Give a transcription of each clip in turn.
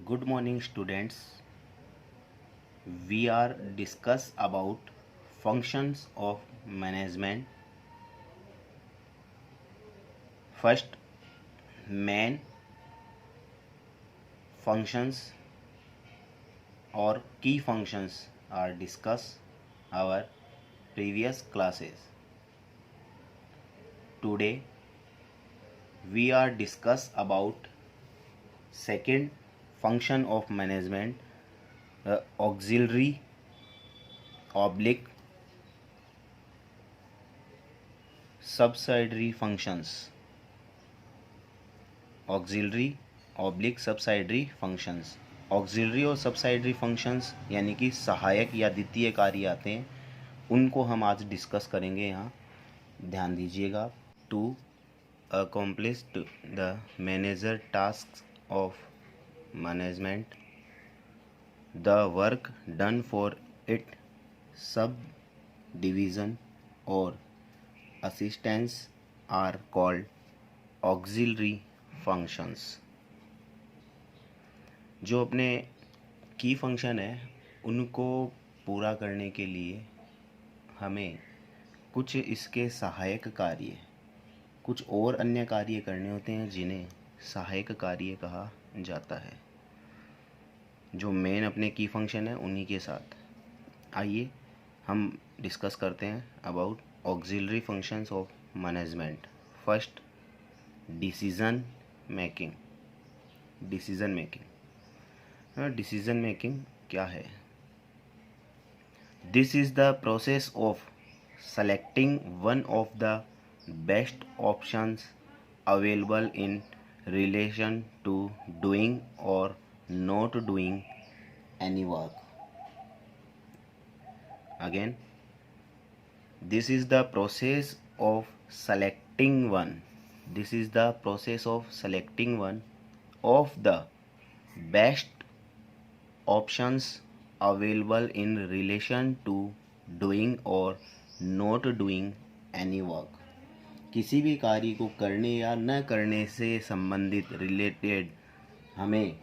Good morning, students. We are discuss about functions of management. First, main functions or key functions are discussed our previous classes. Today, we are discuss about second function of management, auxiliary oblique subsidiary functions. Auxiliary oblique subsidiary functions. Auxiliary और subsidiary functions यानी कि सहायक या द्वितीय कार्य आते हैं, उनको हम आज डिस्कस करेंगे। यहाँ ध्यान दीजिएगा। To accomplish the manager task of management, the work done for it sub division और assistance are called auxiliary functions. जो अपने की फंक्शन है उनको पूरा करने के लिए हमें कुछ इसके सहायक कार्य, कुछ और अन्य कार्य करने होते हैं जिन्हें सहायक कार्य कहा जाता है। जो मेन अपने की फंक्शन है उन्हीं के साथ आइए हम डिस्कस करते हैं about auxiliary functions of management. First, decision making. Decision making क्या है? This is the process of selecting one of the best options available in relation to doing और not doing any work. Again, this is the process of selecting one. This is the process of selecting one of the best options available in relation to doing or not doing any work. किसी भी कार्य को करने या न करने से संबंधित रिलेटेड हमें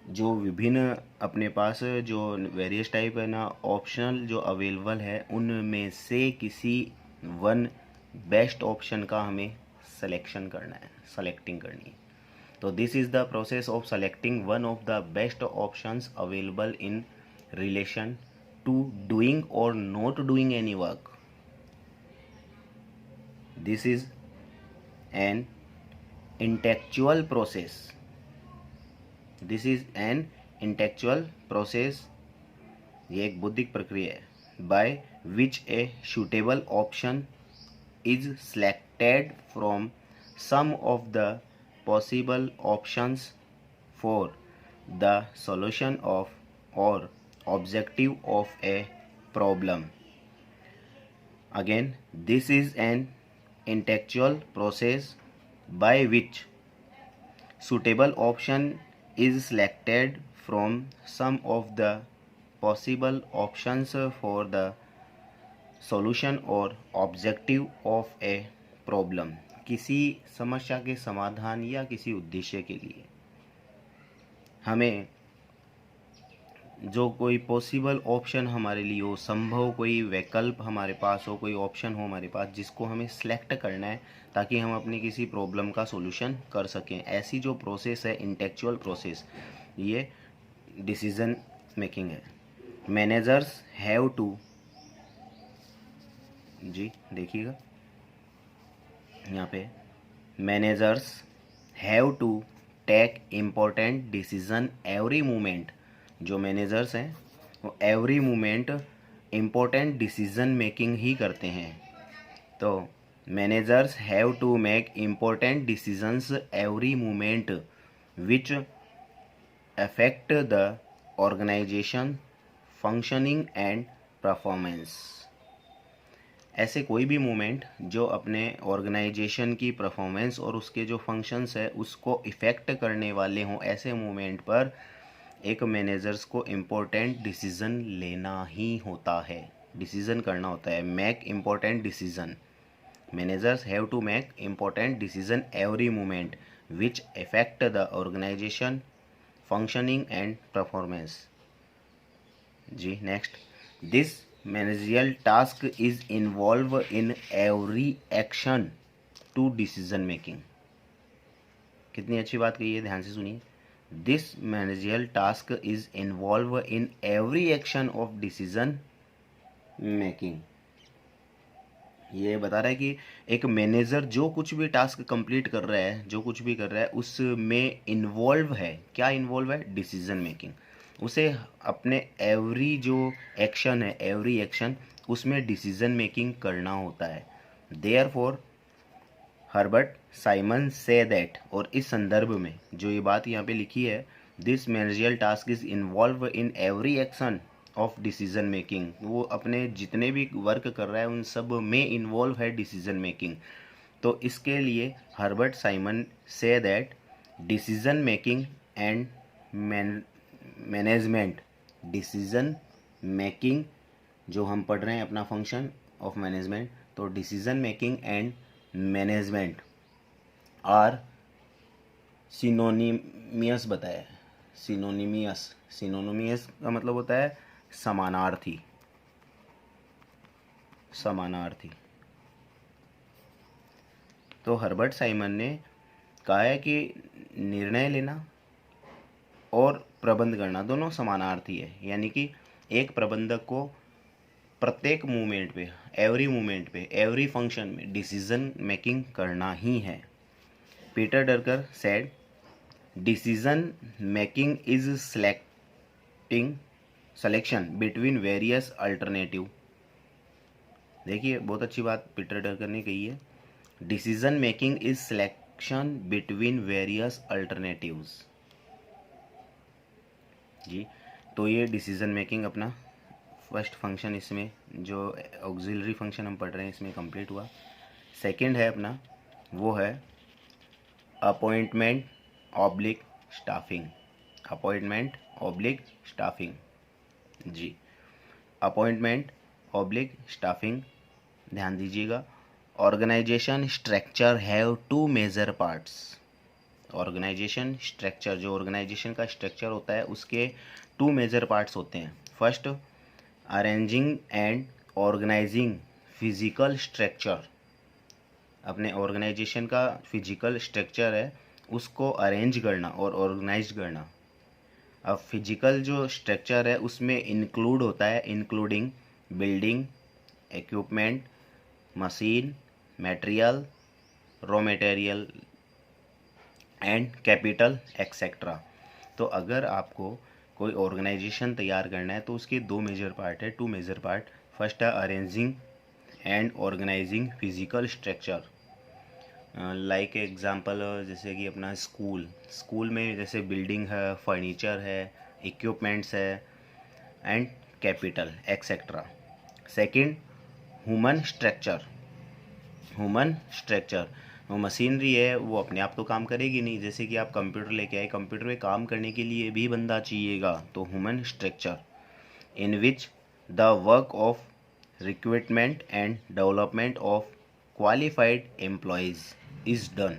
जो विभिन्न अपने पास जो वेरियस टाइप है ना ऑप्शनल जो अवेलेबल है, उनमें से किसी वन बेस्ट ऑप्शन का हमें सिलेक्शन करना है, सेलेक्टिंग करनी है। तो this is the process of selecting one of the best options available in relation to doing और not doing any work. This is an intellectual process. This is an intellectual process, ये एक बौद्धिक प्रक्रिया है। By which a suitable option is selected from some of the possible options for the solution of or objective of a problem. Again, this is an intellectual process by which suitable option is selected from some of the possible options for the solution और objective of a problem. किसी समस्या के समाधान या किसी उद्देश्य के लिए हमें जो कोई पॉसिबल ऑप्शन हमारे लिए हो, संभव कोई विकल्प हमारे पास हो, कोई ऑप्शन हो हमारे पास, जिसको हमें सेलेक्ट करना है ताकि हम अपनी किसी प्रॉब्लम का सॉल्यूशन कर सकें। ऐसी जो प्रोसेस है इंटेलेक्चुअल प्रोसेस, ये डिसीजन मेकिंग है। मैनेजर्स हैव टू, जी देखिएगा यहाँ पे, managers have to take important decision every moment. जो मैनेजर्स हैं वो every moment important decision making ही करते हैं। तो managers have to make important decisions every moment which affect the organisation functioning and performance. ऐसे कोई भी मूवमेंट जो अपने ऑर्गेनाइजेशन की परफॉर्मेंस और उसके जो फंक्शंस है उसको इफ़ेक्ट करने वाले हों, ऐसे मूवमेंट पर एक मैनेजर्स को इम्पोर्टेंट डिसीज़न लेना ही होता है, डिसीज़न करना होता है। Make important decision, managers have to make important decision every movement which affect the organisation functioning and performance. जी next, this managerial task is involved in every action to decision making. कितनी अच्छी बात कही है, ध्यान से सुनिए. This managerial task is involve in every action of decision making. ये बता रहा है कि एक मैनेजर जो कुछ भी टास्क कंप्लीट कर रहा है, जो कुछ भी कर रहा है, उसमें इन्वॉल्व है. क्या इन्वॉल्व है? Decision making. उसे अपने एवरी जो एक्शन है, एवरी एक्शन, उसमें डिसीजन मेकिंग करना होता है. देयरफॉर हर्बर्ट साइमन से दैट, और इस संदर्भ में जो ये बात यहाँ पे लिखी है, this managerial task is involve in every action of decision making, वो अपने जितने भी वर्क कर रहा है उन सब में इन्वॉल्व है डिसीजन मेकिंग. तो इसके लिए हर्बर्ट साइमन से that decision making and management, decision making जो हम पढ़ रहे हैं अपना फंक्शन ऑफ मैनेजमेंट, तो decision making and management are synonymous बताया है. सिनोनिमियस का मतलब होता है समानार्थी. तो हर्बर्ट साइमन ने कहा है कि निर्णय लेना और प्रबंध करना दोनों समानार्थी है. यानी कि एक प्रबंधक को प्रत्येक मूवमेंट पे, एवरी फंक्शन में डिसीजन मेकिंग करना ही है. Peter Drucker said decision making is selection between various alternative. देखिए बहुत अच्छी बात पीटर ड्रकर ने कही है. Decision making is selection between various alternatives. जी, तो ये डिसीजन मेकिंग अपना फर्स्ट फंक्शन, इसमें जो ऑक्सिलरी फंक्शन हम पढ़ रहे हैं इसमें कंप्लीट हुआ. सेकंड है अपना, वो है अपॉइंटमेंट ऑब्लिक स्टाफिंग. जी, अपॉइंटमेंट ऑब्लिक स्टाफिंग, ध्यान दीजिएगा. Organisation structure have two major parts. Organisation structure, जो ऑर्गेनाइजेशन का स्ट्रक्चर होता है उसके 2 मेजर पार्ट्स होते हैं. First, arranging and organising physical structure. अपने ऑर्गेनाइजेशन का फिजिकल स्ट्रक्चर है उसको अरेंज करना और ऑर्गेनाइज करना. अब फिजिकल जो स्ट्रक्चर है उसमें इंक्लूड होता है, including building, equipment, machine, material, raw material and capital etcetera. तो अगर आपको कोई ऑर्गेनाइजेशन तैयार करना है तो उसके 2 मेजर पार्ट है, 2 मेजर पार्ट. फर्स्ट है arranging and organising physical structure. Like example, जैसे कि अपना स्कूल में जैसे बिल्डिंग है, फर्नीचर है, इक्विपमेंट्स है and capital etcetera. Second, human structure. वो मशीनरी है, वो अपने आप तो काम करेगी नहीं. जैसे कि आप कंप्यूटर लेके आए, कंप्यूटर में काम करने के लिए भी बंदा चाहिएगा. तो human structure in which the work of recruitment and development of qualified employees is done.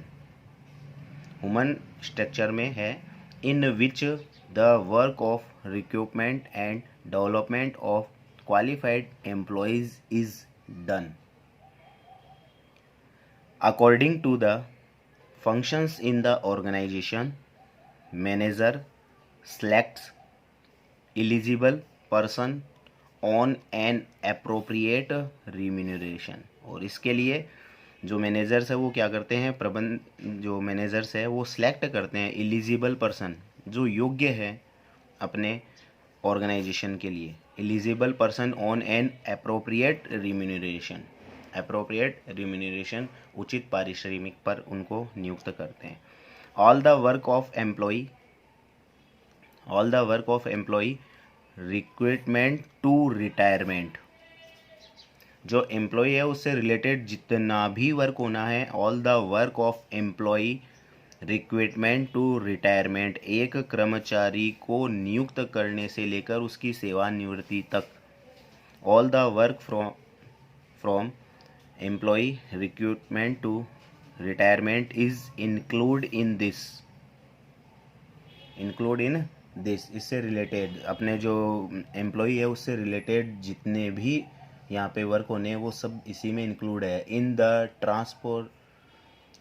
Human structure में है in which the work of recruitment and development of qualified employees is done. According to the functions in the organization, manager selects eligible person on an appropriate remuneration. और इसके लिए जो managers है वो क्या करते हैं, जो मैनेजर्स है वो सिलेक्ट करते हैं एलिजिबल पर्सन, जो योग्य है अपने ऑर्गेनाइजेशन के लिए. Eligible person on an appropriate remuneration, उचित पारिश्रमिक पर उनको नियुक्त करते हैं. All the work of employ recruitment to retirement. जो एम्प्लॉय है उससे रिलेटेड जितना भी वर्क होना है, all the work of employ recruitment to retirement, एक कर्मचारी को नियुक्त करने से लेकर उसकी सेवानिवृत्ति तक. All the work from employ recruitment to retirement is include in this. Include in this, इससे रिलेटेड अपने जो एम्प्लॉई है उससे रिलेटेड जितने भी यहाँ पे वर्क होने हैं वो सब इसी में इंक्लूड है. In the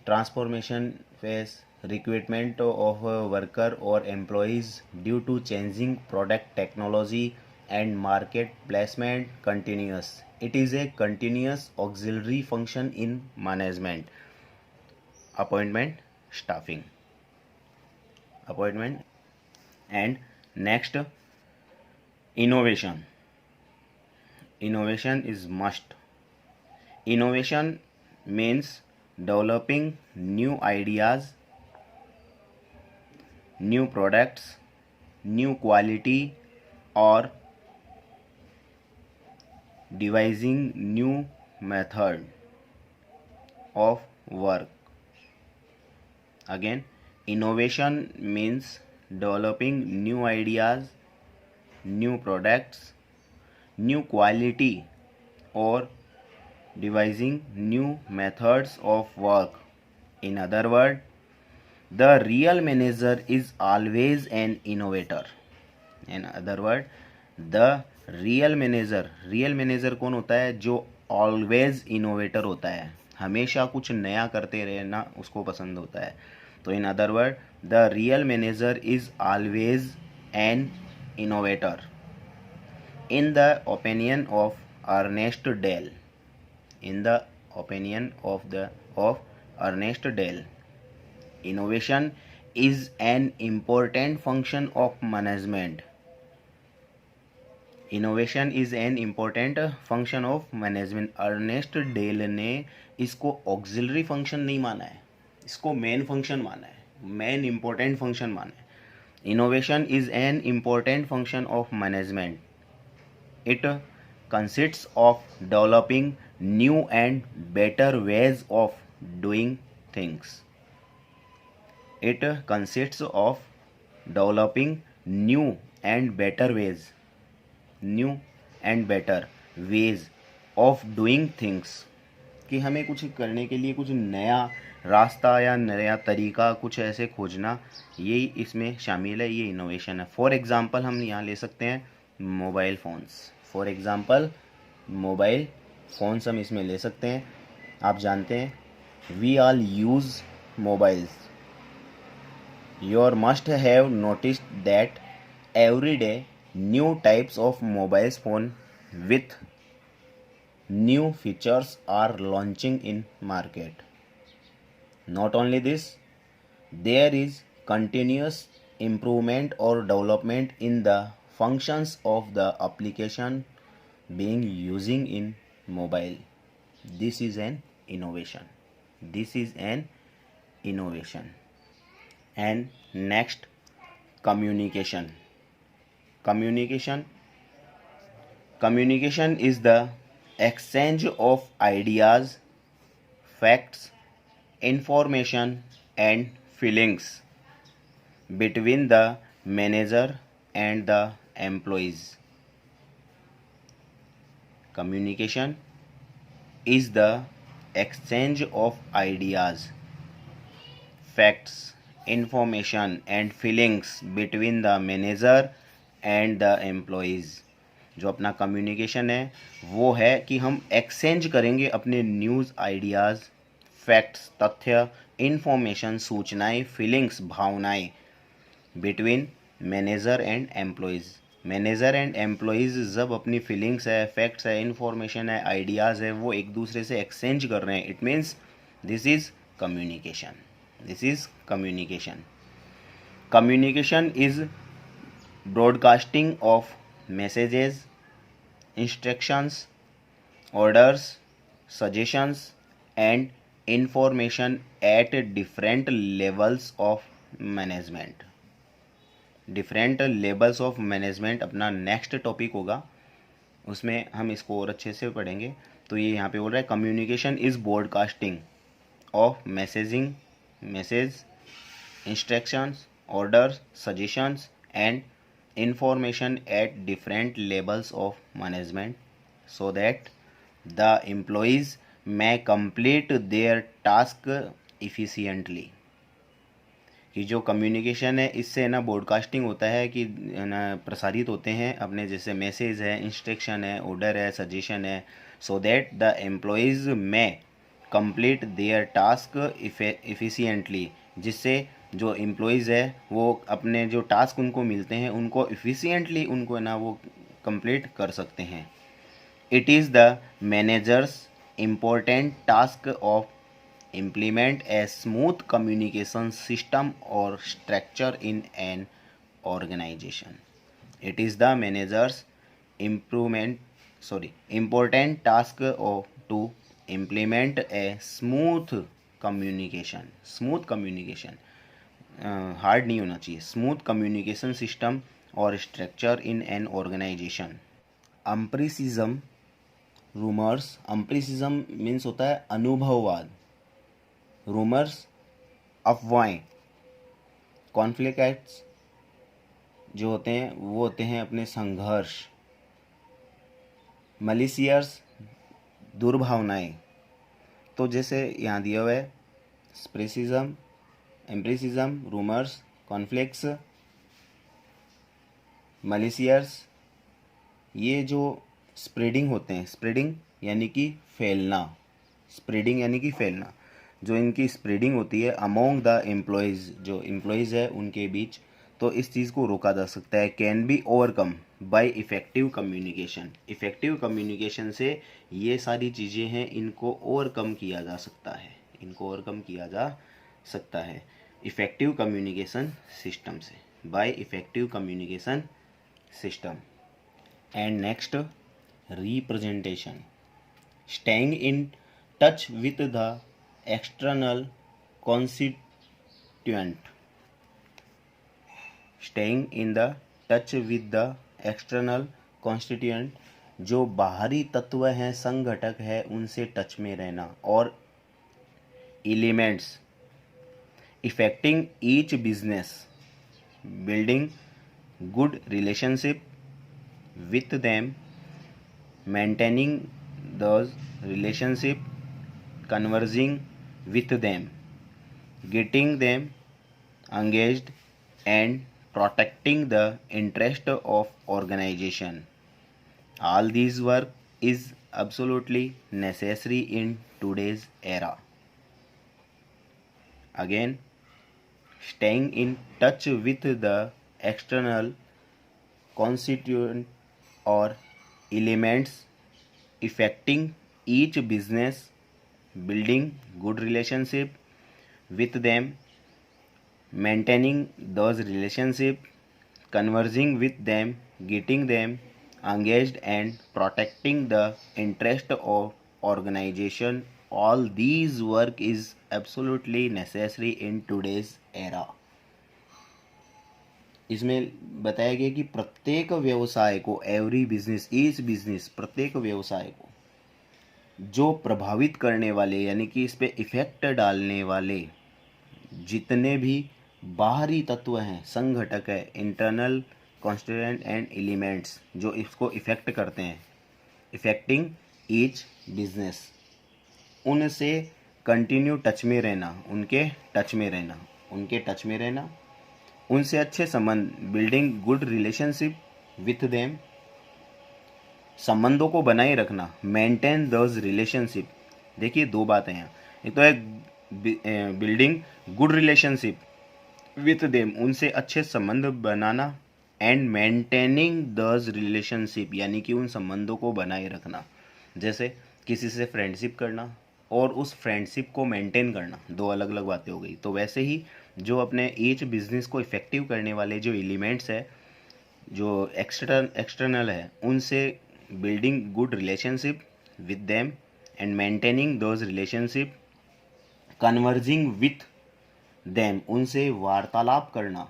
transformation phase, recruitment of a worker or employees due to changing product technology and market placement continuous. It is a continuous auxiliary function in management. Appointment, staffing. Appointment. And next, innovation. Innovation is must. Innovation means developing new ideas, new products, new quality, or devising new method of work. Again, innovation means developing new ideas, new products, new quality, or devising new methods of work. In other words, the real manager is always an innovator. In other words, the real manager कौन होता है? जो always innovator होता है, हमेशा कुछ नया करते रहना उसको पसंद होता है. तो in other words, the real manager is always an innovator. In the opinion of Ernest Dell, in the opinion of Ernest Dell, innovation is an important function of management. Innovation is an important function of management. Ernest Dale ने इसको auxiliary function नहीं माना है, इसको main function माना है, main important function माना है. Innovation is an important function of management. It consists of developing new and better ways of doing things. It consists of developing new and better ways of doing things. कि हमें कुछ करने के लिए कुछ नया रास्ता या नया तरीका कुछ ऐसे खोजना, यही इसमें शामिल है, ये इनोवेशन है. फॉर एग्ज़ाम्पल हम यहाँ ले सकते हैं मोबाइल फ़ोन्स हम इसमें ले सकते हैं. आप जानते हैं we all use mobiles. You must have noticed that every day new types of mobile phone with new features are launching in market. Not only this, there is continuous improvement or development in the functions of the application being using in mobile. This is an innovation. And next, communication is the exchange of ideas, facts, information and feelings between the manager and the employees. Communication is the exchange of ideas, facts, information and feelings between the manager and the employees. जो अपना communication है वो है कि हम exchange करेंगे अपने news, ideas, facts, तथ्य, इंफॉर्मेशन, सूचनाएं, फीलिंग्स, भावनाएं between manager and employees. Manager and employees जब अपनी फीलिंग्स है, फैक्ट्स है, इंफॉर्मेशन है, आइडियाज़ है, वो एक दूसरे से एक्सचेंज कर रहे हैं. It means this is communication. Communication is broadcasting of messages, instructions, orders, suggestions and information at different levels of management. Different levels of management अपना नेक्स्ट टॉपिक होगा, उसमें हम इसको और अच्छे से पढ़ेंगे. तो ये यहाँ पे बोल रहा है communication is broadcasting of message, instructions, orders, suggestions and information at different levels of management so that the employees may complete their task efficiently. कि जो कम्युनिकेशन है इससे ना ब्रॉडकास्टिंग होता है कि ना प्रसारित होते हैं अपने, जैसे मैसेज है, इंस्ट्रक्शन है, ऑर्डर है, सजेशन है, सो दैट द एम्प्लॉयज़ में कंप्लीट देयर टास्क इफ़िशिएंटली, जिससे जो एम्प्लॉयज़ है वो अपने जो टास्क उनको मिलते हैं उनको इफ़िशिएंटली उनको ना वो कंप्लीट कर सकते हैं। It is the managers important task of implement a smooth communication system or structure in an organization. It is the manager's important task to implement a smooth communication. Smooth communication hard नहीं होना चाहिए, smooth communication system और structure in an organisation. Empiricism, rumours, empiricism means होता है अनुभववाद, rumours अफवाहें, conflicts जो होते हैं वो होते हैं अपने संघर्ष, मलिशियस दुर्भावनाएं। तो जैसे यहाँ दिया हुआ है स्प्रेसिज्म, एम्प्रिसिज्म, रूमर्स, कॉन्फ्लिक्ट्स, मलिशियस, ये जो स्प्रेडिंग होते हैं, स्प्रेडिंग यानी कि फैलना, स्प्रेडिंग यानी कि फैलना, जो इनकी स्प्रेडिंग होती है अमोंग द एम्प्लॉयज़, जो एम्प्लॉयज़ है उनके बीच, तो इस चीज़ को रोका जा सकता है। Can be overcome bye effective communication. Effective communication से ये सारी चीज़ें हैं इनको ओवरकम किया जा सकता है, इनको ओवरकम किया जा सकता है इफ़ेक्टिव कम्युनिकेशन सिस्टम से, by effective communication system. And next, representation, staying in touch with the external constituent, staying in the touch with the external constituent, जो बाहरी तत्व हैं, संघटक है, उनसे टच में रहना, और elements effecting each business, building good relationship with them, maintaining those relationship, conversing with them, getting them engaged, and protecting the interest of organization. All these work is absolutely necessary in today's era. Again, staying in touch with the external constituent or elements affecting each business, building good relationship with them, maintaining those relationship, conversing with them, getting them engaged, and protecting the interest of organization. All these work is absolutely necessary in today's era. इसमें बताया गया कि प्रत्येक व्यवसाय को, every business, each business, प्रत्येक व्यवसाय को जो प्रभावित करने वाले यानी कि इस पे इफ़ेक्ट डालने वाले जितने भी बाहरी तत्व हैं, संघटक है, इंटरनल कॉन्स्टिट्यूएंट एंड एलिमेंट्स, जो इसको इफ़ेक्ट करते हैं, इफ़ेक्टिंग ईच बिजनेस, उनसे कंटिन्यू टच में रहना, उनके टच में रहना, उनके टच में रहना, उनसे अच्छे संबंध, building good relationship with them, संबंधों को बनाए रखना, मेंटेन दोज रिलेशनशिप। देखिए दो बातें हैं, एक तो है building good relationship with them, उनसे अच्छे संबंध बनाना, एंड मेंटेनिंग दोज रिलेशनशिप यानी कि उन संबंधों को बनाए रखना, जैसे किसी से फ्रेंडशिप करना और उस फ्रेंडशिप को मेंटेन करना, दो अलग अलग बातें हो गई। तो वैसे ही जो अपने ईच बिजनेस को इफ़ेक्टिव करने वाले जो एलिमेंट्स है, जो एक्सटर्नल है, उनसे building good relationship with them and maintaining those relationship, converging with them, उनसे वार्तालाप करना,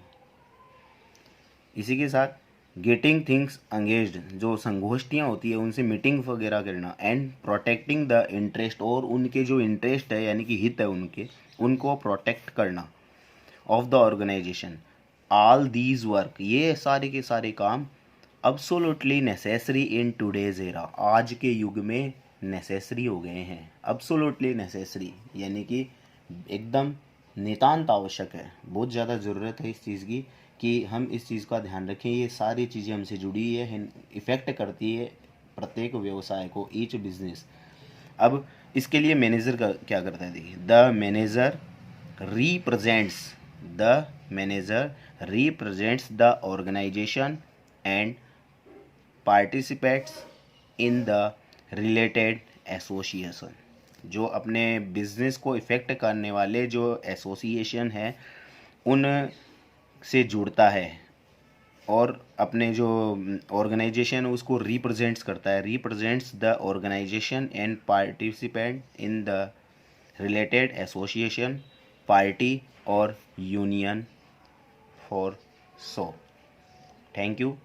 इसी के साथ गेटिंग थिंग्स एंगेज्ड, जो संगोष्ठियाँ होती है उनसे मीटिंग वगैरह करना, एंड प्रोटेक्टिंग द इंटरेस्ट, और उनके जो इंटरेस्ट है यानी कि हित है उनके, उनको प्रोटेक्ट करना of the organisation. All these work, ये सारे के सारे काम absolutely necessary in today's era, आज के युग में नेसेसरी हो गए हैं। अब्सोल्युटली नेसेसरी यानी कि एकदम नितांत आवश्यक है, बहुत ज़्यादा ज़रूरत है इस चीज़ की कि हम इस चीज़ का ध्यान रखें। ये सारी चीज़ें हमसे जुड़ी है, इफ़ेक्ट करती है प्रत्येक व्यवसाय को, ईच बिजनेस। अब इसके लिए मैनेजर का क्या करता है, देखिए, the manager represents the organisation and participates in the related association. जो अपने बिजनेस को इफ़ेक्ट करने वाले जो एसोसिएशन है उन से जुड़ता है और अपने जो ऑर्गेनाइजेशन उसको रिप्रेजेंट्स करता है, represents the organisation and participant in the related association, party और union for so. Thank you.